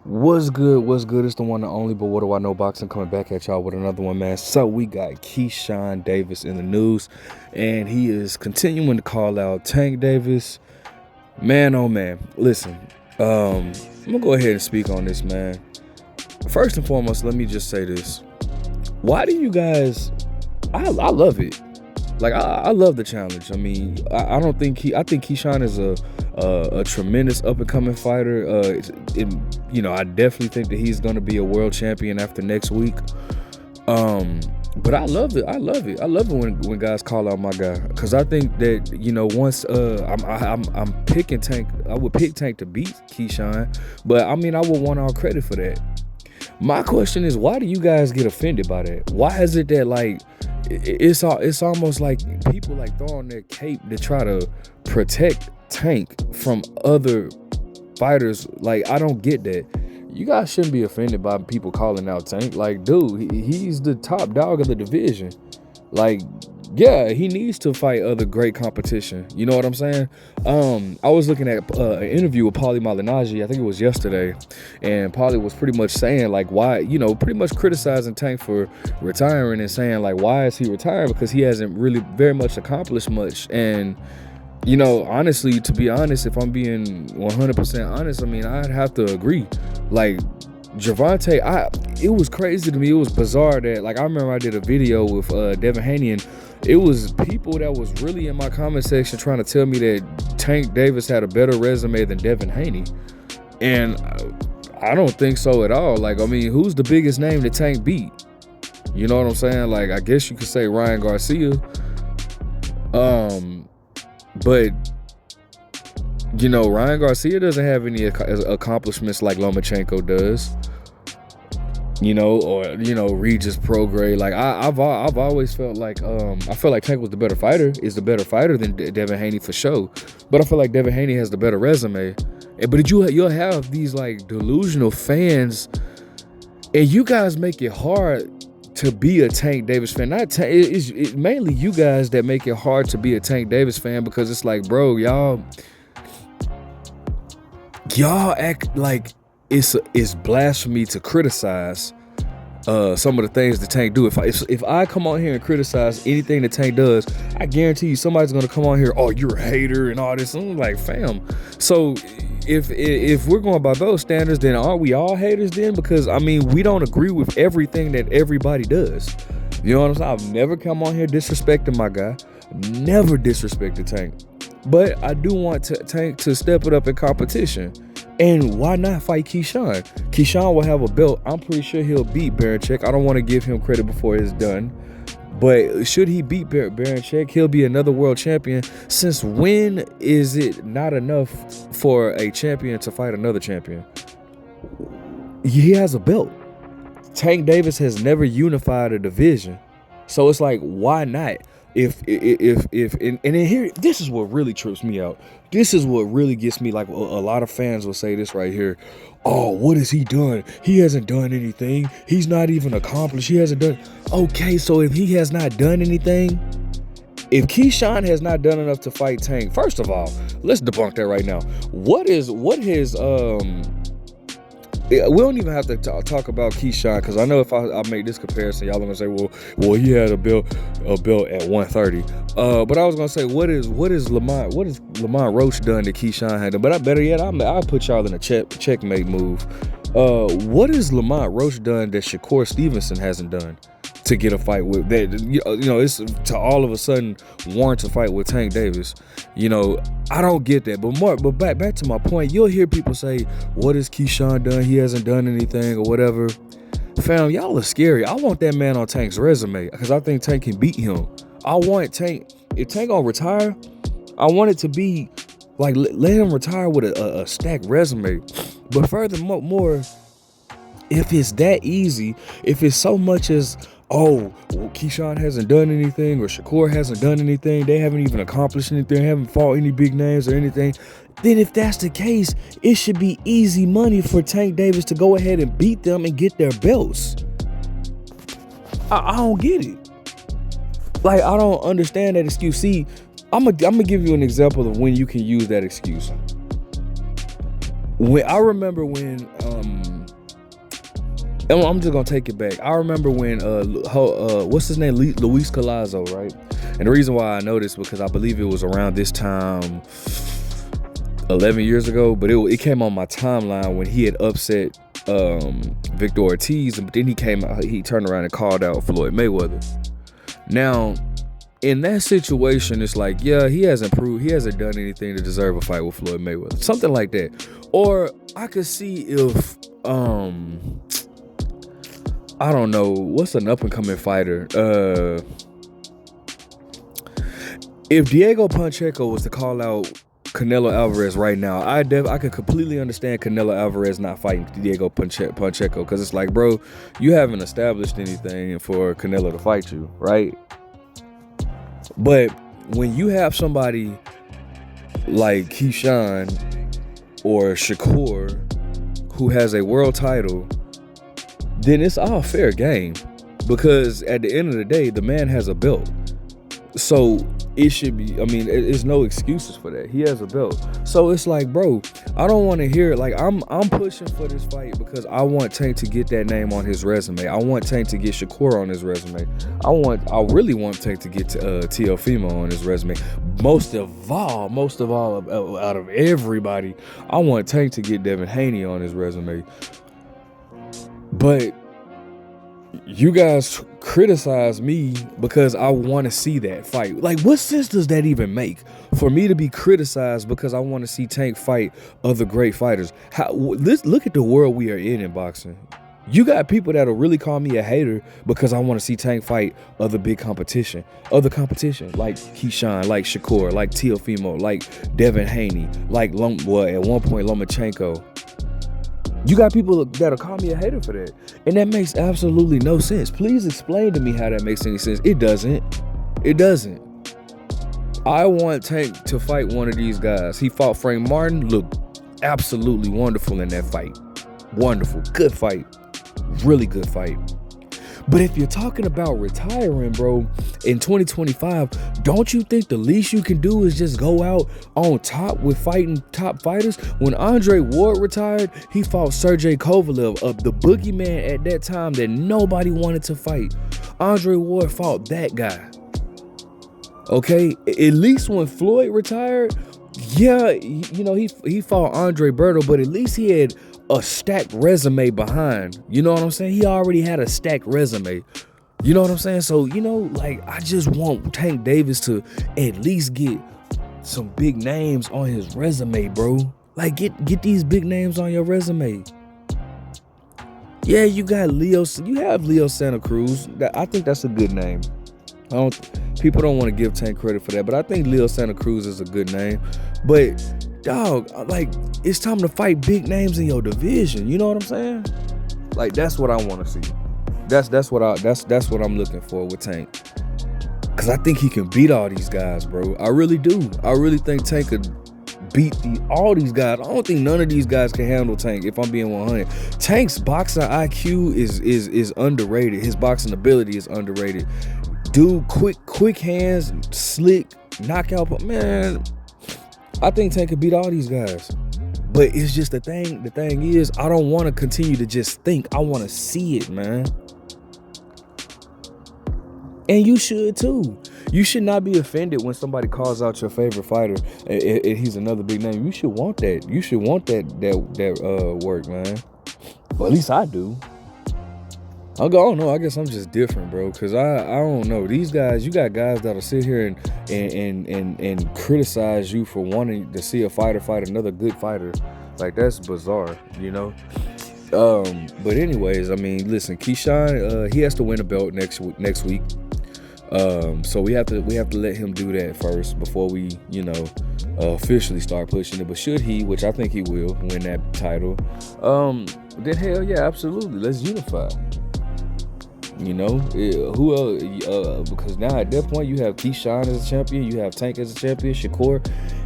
What's good? What's good? It's the one and only, but what do I know? Boxing coming back at y'all with another one, man. So we got Keyshawn Davis in the news, and he is continuing to call out Tank Davis. Man, oh man. Listen, I'm gonna go ahead and speak on this, man. First and foremost, let me just say this. Why do you guys? I love it. Like I love the challenge. I mean, I don't think I think Keyshawn is a tremendous up and coming fighter. I definitely think that he's going to be a world champion after next week. But I love it. I love it. I love it when guys call out my guy, because I think that once I'm picking Tank, I would pick Tank to beat Keyshawn, but I mean I would want all credit for that. My question is, why do you guys get offended by that? Why is it that like it's almost like people like throwing their cape to try to protect Tank from other fighters? Like, I don't get that. You guys shouldn't be offended by people calling out Tank. Like, dude, he's the top dog of the division. Like, yeah, he needs to fight other great competition. You know what I'm saying? I was looking at an interview with Paulie Malignaggi, I think it was yesterday, and Paulie was pretty much saying, like, why, pretty much criticizing Tank for retiring and saying, like, why is he retiring? Because he hasn't really very much accomplished much. And honestly, to be honest, if I'm being 100% honest, I mean, I'd have to agree. Like, Gervonta, it was crazy to me. It was bizarre that, like, I remember I did a video with Devin Haney, and it was people that was really in my comment section trying to tell me that Tank Davis had a better resume than Devin Haney. And I don't think so at all. Like, I mean, who's the biggest name that Tank beat? You know what I'm saying? Like, I guess you could say Ryan Garcia. But Ryan Garcia doesn't have any accomplishments like Lomachenko does. Or Regis Prograis. Like, I've always felt like I feel like Tank was the better fighter, is the better fighter than Devin Haney for sure. But I feel like Devin Haney has the better resume. But you'll have these like delusional fans, and you guys make it hard to be a Tank Davis fan. It's mainly you guys that make it hard to be a Tank Davis fan, because it's like, bro, y'all act like it's blasphemy to criticize some of the things that Tank do. If I come on here and criticize anything that Tank does, I guarantee you somebody's gonna come on here, oh, you're a hater and all this. And I'm like, fam. So if we're going by those standards, then aren't we all haters then? Because I mean, we don't agree with everything that everybody does. You know what I'm saying? I've never come on here disrespecting my guy. Never disrespected Tank. But I do want Tank to step it up in competition. And why not fight Keyshawn? Keyshawn will have a belt. I'm pretty sure he'll beat Baranchyk. I don't want to give him credit before it's done. But should he beat Baranchyk, he'll be another world champion. Since when is it not enough for a champion to fight another champion? He has a belt. Tank Davis has never unified a division. So it's like, why not? And then here, this is what really trips me out. This is what really gets me. Like, a lot of fans will say this right here. Oh, what has he done? He hasn't done anything. He's not even accomplished. He hasn't done. Okay, so if he has not done anything, if Keyshawn has not done enough to fight Tank, first of all, let's debunk that right now. We don't even have to talk about Keyshawn, because I know if I make this comparison, y'all are gonna say, well, he had a belt at 130. But I was gonna say, what is Lamont Roach done that Keyshawn had done? But better yet, I'll put y'all in a checkmate move. What has Lamont Roach done that Shakur Stevenson hasn't done to get a fight with that? It's to all of a sudden warrant a fight with Tank Davis. I don't get that. But back to my point, you'll hear people say, what has Keyshawn done? He hasn't done anything or whatever. Fam, y'all are scary. I want that man on Tank's resume, because I think Tank can beat him. I want Tank, if Tank gonna retire, I want it to be like, let him retire with a stacked resume. But furthermore, if it's that easy, if it's so much as, oh, well, Keyshawn hasn't done anything, or Shakur hasn't done anything, they haven't even accomplished anything, haven't fought any big names or anything, then if that's the case, it should be easy money for Tank Davis to go ahead and beat them and get their belts. I don't get it. Like, I don't understand that excuse. See, I'm gonna give you an example of when you can use that excuse. I remember when I'm just gonna take it back. I remember when what's his name, Luis Collazo, right? And the reason why I know this because I believe it was around this time 11 years ago, but it came on my timeline when he had upset Victor Ortiz, but then he turned around and called out Floyd Mayweather. Now, in that situation, it's like, yeah, he hasn't done anything to deserve a fight with Floyd Mayweather. Something like that. Or I could see if I don't know, what's an up-and-coming fighter? If Diego Pacheco was to call out Canelo Alvarez right now, I could completely understand Canelo Alvarez not fighting Diego Pacheco, because it's like, bro, you haven't established anything for Canelo to fight you, right? But when you have somebody like Keyshawn or Shakur who has a world title, then it's all fair game, because at the end of the day, the man has a belt. So it should be, I mean, there's no excuses for that. He has a belt. So it's like, bro, I don't want to hear it. Like, I'm pushing for this fight because I want Tank to get that name on his resume. I want Tank to get Shakur on his resume. I really want Tank to get Teofimo on his resume. Most of all, out of everybody, I want Tank to get Devin Haney on his resume. But you guys criticize me because I want to see that fight. Like, what sense does that even make? For me to be criticized because I want to see Tank fight other great fighters. Let's look at the world we are in boxing. You got people that'll really call me a hater because I want to see Tank fight other competition, like Keyshawn, like Shakur, like Teofimo, like Devin Haney, like at one point Lomachenko. You got people that'll call me a hater for that. And that makes absolutely no sense. Please explain to me how that makes any sense. It doesn't. It doesn't. I want Tank to fight one of these guys. He fought Frank Martin. Looked absolutely wonderful in that fight. Wonderful. Good fight. Really good fight. But if you're talking about retiring, bro, in 2025, don't you think the least you can do is just go out on top with fighting top fighters? When Andre Ward retired, he fought Sergey Kovalev, the boogeyman at that time that nobody wanted to fight. Andre Ward fought that guy. Okay? At least when Floyd retired, yeah, you know, he fought Andre Berto, but at least he had a stacked resume behind. You know what I'm saying? He already had a stacked resume. You know what I'm saying? So, you know, like, I just want Tank Davis to at least get some big names on his resume, bro. Like, get these big names on your resume. Yeah, you have Leo Santa Cruz. I think that's a good name. People don't want to give Tank credit for that, but I think Leo Santa Cruz is a good name. But dog, like, it's time to fight big names in your division. You know what I'm saying? Like, that's what I want to see. That's what I'm looking for with Tank. Cause I think he can beat all these guys, bro. I really do. I really think Tank could beat all these guys. I don't think none of these guys can handle Tank, if I'm being 100. Tank's boxing IQ is underrated. His boxing ability is underrated. Dude, quick hands, slick, knockout. But man, I think Tank could beat all these guys. But it's just the thing is, I don't want to continue to just think. I want to see it, man. And you should too. You should not be offended when somebody calls out your favorite fighter and he's another big name. You should want that. You should want that work, man. Well, at least I do. I don't know. I guess I'm just different, bro. Cause I don't know. These guys, you got guys that'll sit here and criticize you for wanting to see a fighter fight another good fighter. Like, that's bizarre, you know. But anyways, I mean, listen, Keyshawn, he has to win a belt next week. So we have to let him do that first before we, you know, officially start pushing it. But should he, which I think he will, win that title, then hell yeah, absolutely, let's unify. You know, who else? Because now at that point you have Keyshawn as a champion, you have Tank as a champion, Shakur,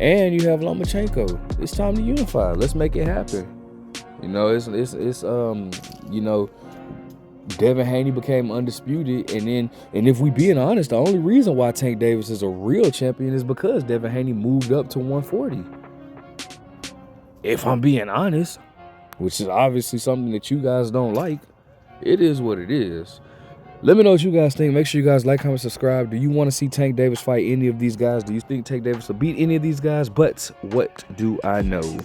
and you have Lomachenko. It's time to unify. Let's make it happen. You know, it's you know, Devin Haney became undisputed, and if we being honest, the only reason why Tank Davis is a real champion is because Devin Haney moved up to 140. if I'm being honest, which is obviously something that you guys don't like, it is what it is. Let me know what you guys think. Make sure you guys like, comment, subscribe. Do you want to see Tank Davis fight any of these guys? Do you think Tank Davis will beat any of these guys? But what do I know?